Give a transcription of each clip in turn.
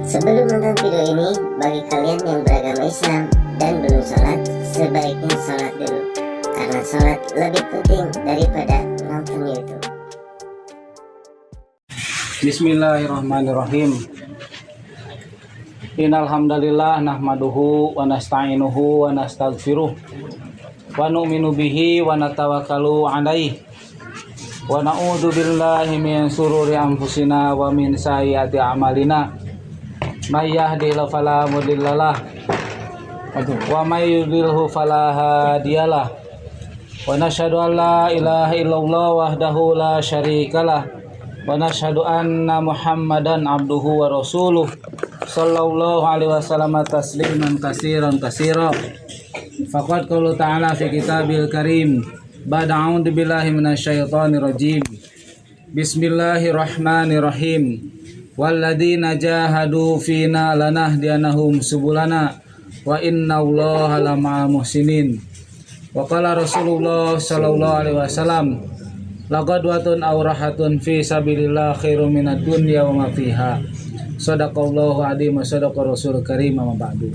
Sebelum nonton video ini, bagi kalian yang beragama Islam dan belum sholat, sebaiknya sholat dulu, karena sholat lebih penting daripada nonton YouTube. Bismillahirrahmanirrahim. Innal hamdalillah nahmaduhu wa nasta'inuhu wa nastaghfiruh wa nu'minu bihi wa natawakkalu 'alaihi wa na'udzu billahi min shururi anfusina wa min sayyiati a'malina. May yahdihillahu fala mudhillalah wa may yudlilhu fala hadiyalah. Wa nashhadu an la ilaha illallah wahdahu la syarikalah wa nashhadu anna Muhammadan abduhu wa rasuluh sallallahu alaihi wasallam tasliman katsiran katsira. Faqad qala ta'ala fi kitabil karim ba'da a'udzu billahi minasyaitonir rajim. Bismillahirrahmanirrahim. Walladzina jahadu fina lanahdiyanahum subulana wa innallaha lama'al muhsinin. Wa qala Rasulullah sallallahu alaihi wasallam laqadwatun aw rahatun fi sabilillah khairum minad dunya wa ma fiha. Shadaqallahu adzim wa shadaqa rasul karim. Amma ba'du.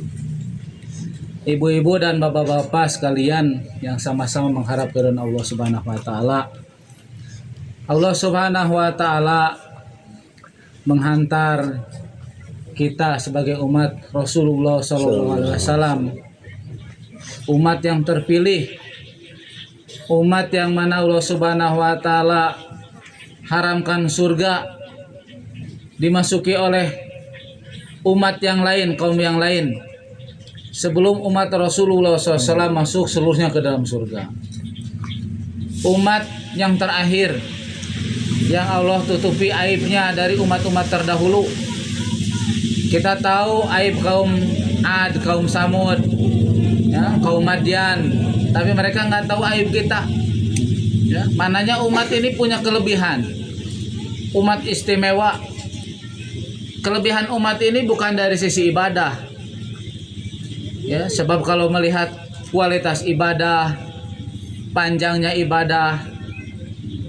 Ibu-ibu dan bapak-bapak sekalian yang sama-sama mengharap keridhaan Allah Subhanahu wa taala. Allah Subhanahu wa taala menghantar kita sebagai umat Rasulullah sallallahu alaihi wasallam, umat yang terpilih, umat yang mana Allah Subhanahu wa taala haramkan surga dimasuki oleh umat yang lain, kaum yang lain, sebelum umat Rasulullah SAW masuk seluruhnya ke dalam surga. Umat yang terakhir yang Allah tutupi aibnya dari umat-umat terdahulu. Kita tahu aib kaum Ad, kaum Samud, ya, kaum Madian, tapi mereka nggak tahu aib kita. Ya, mananya umat ini punya kelebihan, umat istimewa. Kelebihan umat ini bukan dari sisi ibadah, ya, sebab kalau melihat kualitas ibadah, panjangnya ibadah,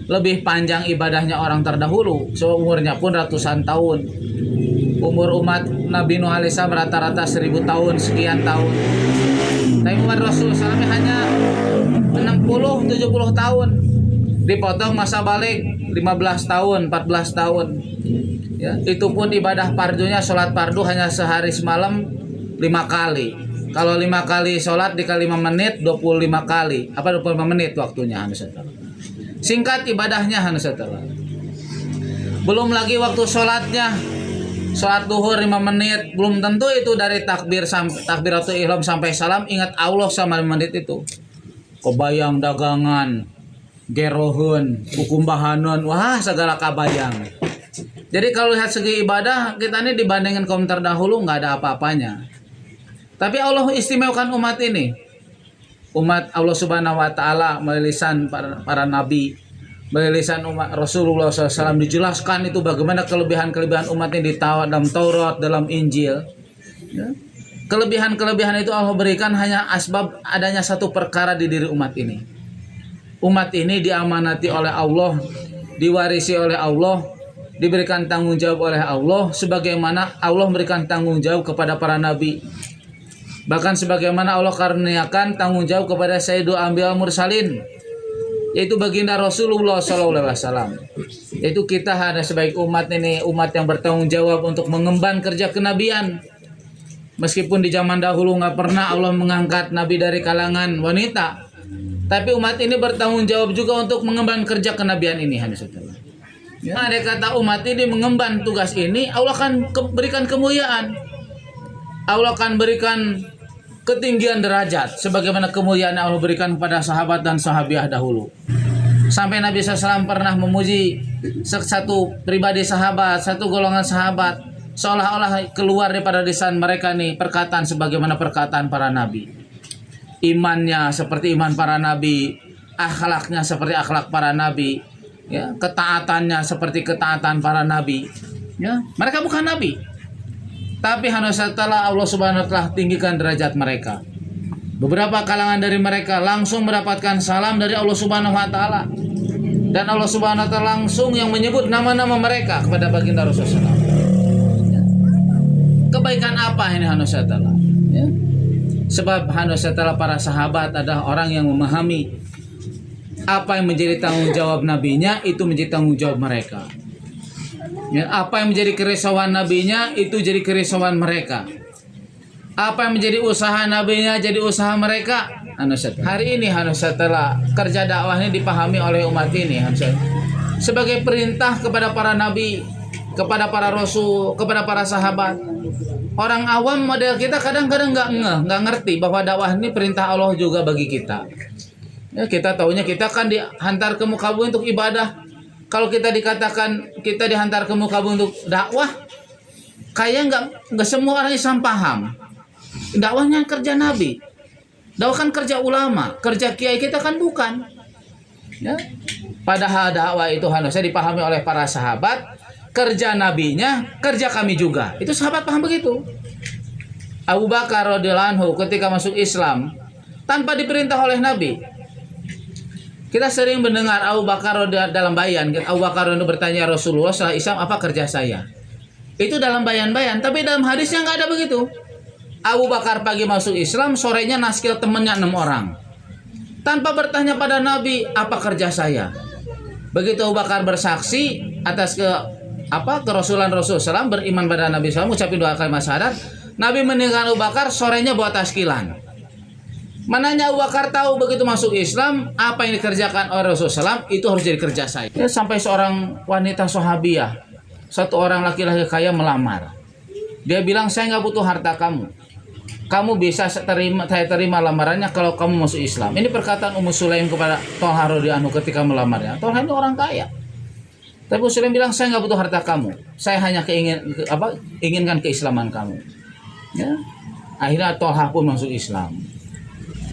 lebih panjang ibadahnya orang terdahulu, so umurnya pun ratusan tahun. Umur umat Nabi Nuh alaihissalam rata-rata 1000 tahun, sekian tahun. Tapi umat Rasulullah SAW hanya 60-70 tahun. Dipotong masa balik 15 tahun, 14 tahun. Ya, itu pun ibadah fardunya, sholat fardu hanya sehari semalam 5 kali. Kalau 5 kali sholat dikali 5 menit 25 kali. Apa 25 menit waktunya? Singkat ibadahnya setelah. Belum lagi waktu sholatnya, sholat duhur 5 menit, belum tentu itu dari takbiratul ihram sampai salam ingat Allah sama 5 menit itu. Kebayang dagangan, gerohun, hukum bahanon, wah segala kabayang. Jadi kalau lihat segi ibadah, kita ini dibandingkan kaum terdahulu nggak ada apa-apanya. Tapi Allah istimewakan umat ini. Umat Allah Subhanahu wa taala melalui lisan para nabi, melalui lisan umat Rasulullah SAW dijelaskan itu bagaimana kelebihan-kelebihan umat ini dalam Taurat, dalam Injil. Ya. Kelebihan-kelebihan itu Allah berikan hanya asbab adanya satu perkara di diri umat ini. Umat ini diamanati oleh Allah, diwarisi oleh Allah, diberikan tanggung jawab oleh Allah, sebagaimana Allah memberikan tanggung jawab kepada para nabi. Bahkan sebagaimana Allah karuniakan tanggung jawab kepada Sayyidul Anbiya Mursalin, yaitu baginda Rasulullah SAW. Yaitu kita ada sebagai umat ini, umat yang bertanggung jawab untuk mengemban kerja kenabian. Meskipun di zaman dahulu nggak pernah Allah mengangkat nabi dari kalangan wanita, tapi umat ini bertanggung jawab juga untuk mengemban kerja kenabian ini. Ya, ada kata umat ini mengemban tugas ini, Allah akan berikan kemuliaan. Allah akan berikan ketinggian derajat sebagaimana kemuliaan yang Allah berikan kepada sahabat dan sahabiah dahulu. Sampai Nabi SAW pernah memuji satu pribadi sahabat, satu golongan sahabat, seolah-olah keluar daripada lisan mereka nih perkataan sebagaimana perkataan para nabi. Imannya seperti iman para nabi, akhlaknya seperti akhlak para nabi, ya, ketaatannya seperti ketaatan para nabi. Ya, mereka bukan nabi, tapi setelah Allah Subhanahu wa taala tinggikan derajat mereka. Beberapa kalangan dari mereka langsung mendapatkan salam dari Allah Subhanahu wa taala. Dan Allah Subhanahu wa taala langsung yang menyebut nama-nama mereka kepada baginda Rasulullah. Kenapa ini Hanusatala? Ya. Sebab Hanusatala para sahabat adalah orang yang memahami apa yang menjadi tanggung jawab nabinya itu menjadi tanggung jawab mereka. Ya, apa yang menjadi kerisauan nabinya itu jadi kerisauan mereka. Apa yang menjadi usaha nabinya jadi usaha mereka. Hari ini Hanusatala kerja dakwah ini dipahami oleh umat ini sebagai perintah kepada para nabi, kepada para rasul, kepada para sahabat. Orang awam model kita kadang-kadang nggak ngerti bahwa dakwah ini perintah Allah juga bagi kita. Ya, kita taunya kita kan dihantar ke muka bumi untuk ibadah. Kalau kita dikatakan kita dihantar ke muka bumi untuk dakwah, kayak nggak semua orang Islam paham. Dakwahnya kerja nabi, dakwah kan kerja ulama, kerja kiai kita kan bukan. Ya. Padahal dakwah itu harusnya dipahami oleh para sahabat. Kerja nabinya, kerja kami juga. Itu sahabat paham begitu. Abu Bakar radhiyallahu anhu ketika masuk Islam tanpa diperintah oleh Nabi. Kita sering mendengar Abu Bakar dalam bayan. Abu Bakar bertanya Rasulullah setelah Islam, apa kerja saya? Itu dalam bayan-bayan. Tapi dalam hadisnya nggak ada begitu. Abu Bakar pagi masuk Islam, sorenya naskil temannya 6 orang. Tanpa bertanya pada Nabi, apa kerja saya? Begitu Abu Bakar bersaksi atas kerasulan Rasulullah SAW, beriman pada Nabi SAW, ucapin 2 kalimat syahadat. Nabi meninggalkan Abu Bakar, sorenya bawa taskilan. Mananya Abu Bakar tahu begitu masuk Islam, apa yang dikerjakan oleh Rasulullah SAW, itu harus jadi kerja saya. Ya, sampai seorang wanita sahabiyah, satu orang laki-laki kaya melamar. Dia bilang, saya nggak butuh harta kamu. Kamu bisa saya terima lamarannya kalau kamu masuk Islam. Ini perkataan Ummu Sulaim kepada Thalhah radhiyallahu anhu ketika melamarnya. Thalhah ini orang kaya. Tapi Ummu Sulaim bilang, saya nggak butuh harta kamu. Saya hanya inginkan keislaman kamu. Ya. Akhirnya Thalhah pun masuk Islam.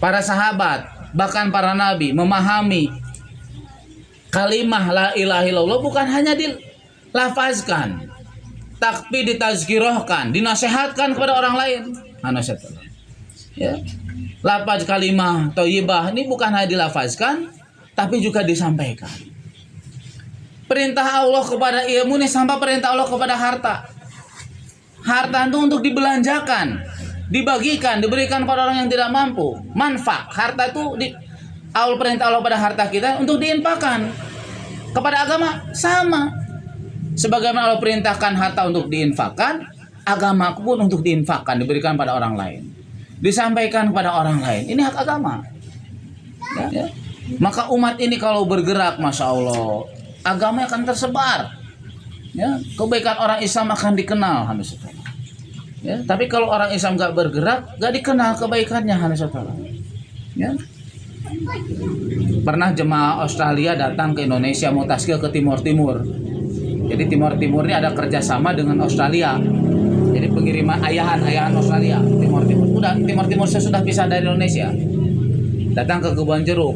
Para sahabat, bahkan para nabi memahami kalimah la ilaha illallah bukan hanya dilafazkan, tapi ditazkirahkan, dinasehatkan kepada orang lain. Ya. Lafaz kalimah thayyibah ini bukan hanya dilafazkan, tapi juga disampaikan. Perintah Allah kepada ilmu ini sama perintah Allah kepada harta. Harta itu untuk dibelanjakan, dibagikan, diberikan pada orang yang tidak mampu. Manfaat harta itu awal perintah Allah pada harta kita untuk diinfakkan. Kepada agama sama. Sebagaimana Allah perintahkan harta untuk diinfakkan, agama pun untuk diinfakkan, diberikan pada orang lain, disampaikan kepada orang lain. Ini hak agama. Ya. Maka umat ini kalau bergerak, masya Allah, agama akan tersebar. Ya, kebaikan orang Islam akan dikenal. Ya, tapi kalau orang Islam gak bergerak, gak dikenal kebaikannya. Ya. Pernah jemaah Australia datang ke Indonesia mau taskil ke Timur Timur. Jadi Timur Timur ini ada kerjasama dengan Australia. Jadi pengiriman ayahan Australia Timur Timur. Udah Timur Timur sudah pisah dari Indonesia. Datang ke Kebun Jeruk.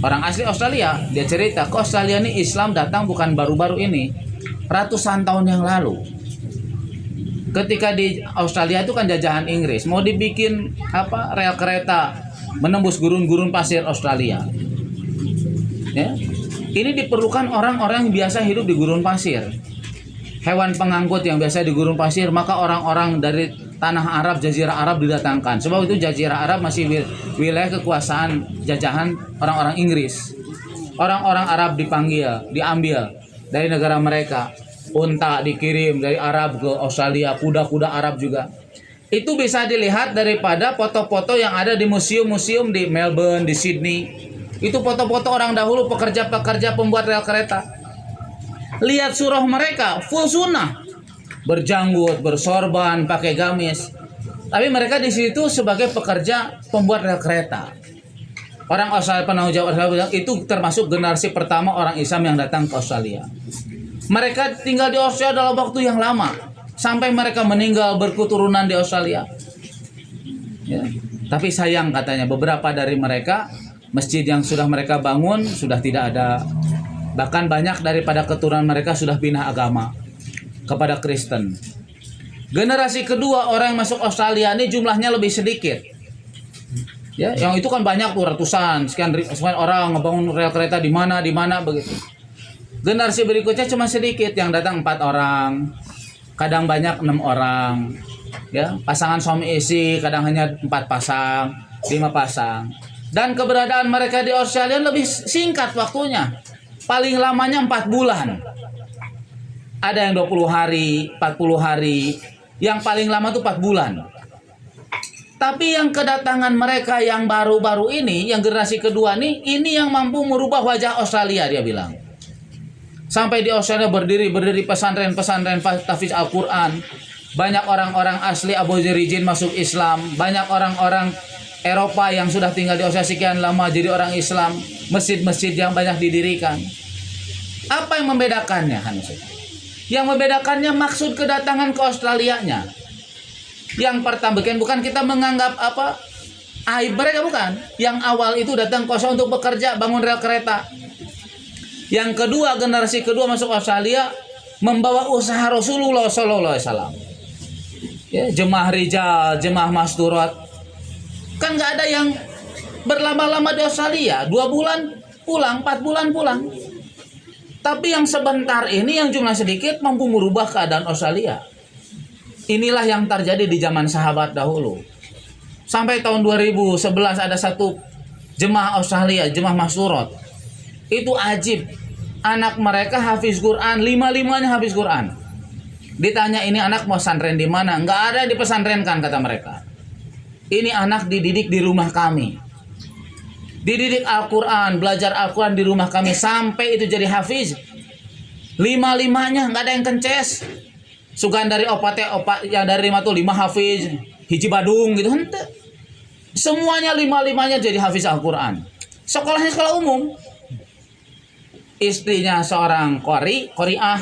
Orang asli Australia, dia cerita ke Australia ini Islam datang bukan baru-baru ini, ratusan tahun yang lalu. Ketika di Australia itu kan jajahan Inggris, mau dibikin rel kereta menembus gurun-gurun pasir Australia. Ya. Ini diperlukan orang-orang yang biasa hidup di gurun pasir. Hewan pengangkut yang biasa di gurun pasir, maka orang-orang dari tanah Arab, Jazirah Arab didatangkan. Sebab itu Jazirah Arab masih wilayah kekuasaan jajahan orang-orang Inggris. Orang-orang Arab diambil dari negara mereka. Unta dikirim dari Arab ke Australia, kuda-kuda Arab juga. Itu bisa dilihat daripada foto-foto yang ada di museum-museum di Melbourne, di Sydney. Itu foto-foto orang dahulu, pekerja-pekerja pembuat rel kereta. Lihat surah mereka, full sunnah. Berjanggut, bersorban, pakai gamis. Tapi mereka di situ sebagai pekerja pembuat rel kereta. Orang Australia, penanggung jawab Australia bilang, itu termasuk generasi pertama orang Islam yang datang ke Australia. Mereka tinggal di Australia dalam waktu yang lama. Sampai mereka meninggal berketurunan di Australia. Ya. Tapi sayang katanya, beberapa dari mereka, masjid yang sudah mereka bangun sudah tidak ada. Bahkan banyak daripada keturunan mereka sudah pindah agama kepada Kristen. Generasi kedua orang yang masuk Australia ini jumlahnya lebih sedikit. Ya, yang itu kan banyak tuh ratusan, sekian orang ngebangun rel kereta di mana begitu. Generasi berikutnya cuma sedikit, yang datang 4 orang, kadang banyak 6 orang. Ya, pasangan suami istri kadang hanya 4 pasang, 5 pasang. Dan keberadaan mereka di Australia lebih singkat waktunya. Paling lamanya 4 bulan. Ada yang 20 hari, 40 hari, yang paling lama tuh 4 bulan. Tapi yang kedatangan mereka yang baru-baru ini, yang generasi kedua nih, ini yang mampu merubah wajah Australia, dia bilang. Sampai di Australia berdiri pesantren-pesantren tahfiz Al-Quran. Banyak orang-orang asli Aborigin masuk Islam. Banyak orang-orang Eropa yang sudah tinggal di Australia sekian lama jadi orang Islam. Masjid-masjid yang banyak didirikan. Apa yang membedakannya, Hanus? Yang membedakannya maksud kedatangan ke Australianya. Yang pertama, bukan kita menganggap apa aib mereka, bukan. Yang awal itu datang ke Australia untuk bekerja, bangun rel kereta. Yang kedua, generasi kedua masuk Australia membawa usaha Rasulullah Sallallahu Alaihi Wasallam. Ya, jemaah rijal, jemaah masturat. Kan nggak ada yang berlama-lama di Australia, 2 bulan pulang, 4 bulan pulang. Tapi yang sebentar ini, yang jumlah sedikit, mampu merubah keadaan Australia. Inilah yang terjadi di zaman sahabat dahulu. Sampai tahun 2011 ada satu jemaah Australia, jemaah masturat. Itu ajib. Anak mereka hafiz Quran, 5-5-nya hafiz Quran. Ditanya ini anak mau pesantren di mana? Nggak ada yang dipesantrenkan, kata mereka. Ini anak dididik di rumah kami. Dididik Al-Quran, belajar Al-Quran di rumah kami sampai itu jadi hafiz. 5-5-nya nggak ada yang kences. Sugan dari opat yang dari 5 tuh 5 hafiz, hiji badung gitu. Hente. Semuanya 5-5-nya jadi hafiz Al-Quran. Sekolahnya sekolah umum. Istrinya seorang qari'ah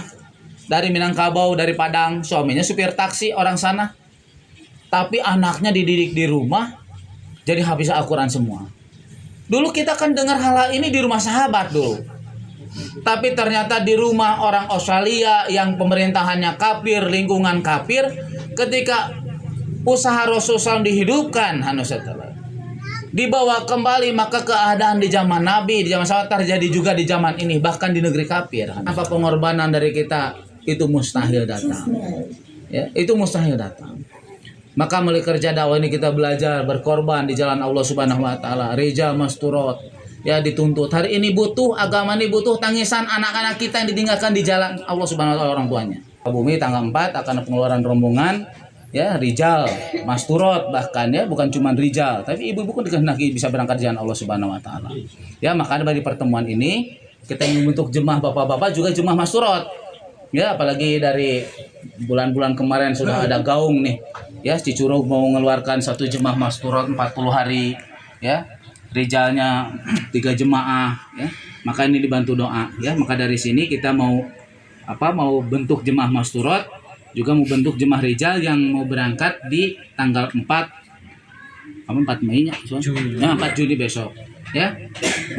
dari Minangkabau, dari Padang, suaminya supir taksi orang sana. Tapi anaknya dididik di rumah jadi hafiz Al-Quran semua. Dulu kita kan dengar hal ini di rumah sahabat dulu. Tapi ternyata di rumah orang Australia yang pemerintahannya kafir, lingkungan kafir, ketika usaha Rasulullah dihidupkan, dibawa kembali, maka keadaan di zaman Nabi, di zaman sahabat terjadi juga di zaman ini, bahkan di negeri kafir. Apa pengorbanan dari kita itu mustahil datang. Ya, itu mustahil datang. Maka melalui kerja dakwah ini kita belajar berkorban di jalan Allah Subhanahu wa taala. Rijal masturat, ya dituntut. Hari ini butuh, agama ini butuh tangisan anak-anak kita yang ditinggalkan di jalan Allah Subhanahu wa taala orang tuanya. Bumi tanggal 4 akan ada pengeluaran rombongan, ya rijal masturat, bahkan ya bukan cuma rijal, tapi ibu-ibu pun dikehendaki bisa berangkat di jalan Allah Subhanahu wa taala. Ya, makanya dari pertemuan ini kita ingin membentuk jemaah bapak-bapak juga jemaah masturat. Ya, apalagi dari bulan-bulan kemarin sudah ada gaung nih. Ya, Cicurug mau mengeluarkan satu jemaah masturat 40 hari, ya. Rijalnya 3 jemaah, ya. Maka ini dibantu doa, ya. Maka dari sini kita mau bentuk jemaah masturat, juga mau bentuk jemaah rijal yang mau berangkat di tanggal 4 Mei nya, ya, 4 Juni besok. Ya,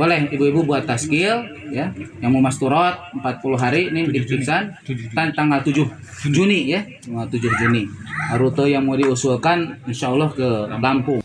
boleh ibu-ibu buat taskil, ya, yang mau masturat 40 hari ini difiksan tanggal 7 Juni, ya, tanggal 7 Juni. Rute yang mau diusulkan insya Allah ke Lampung.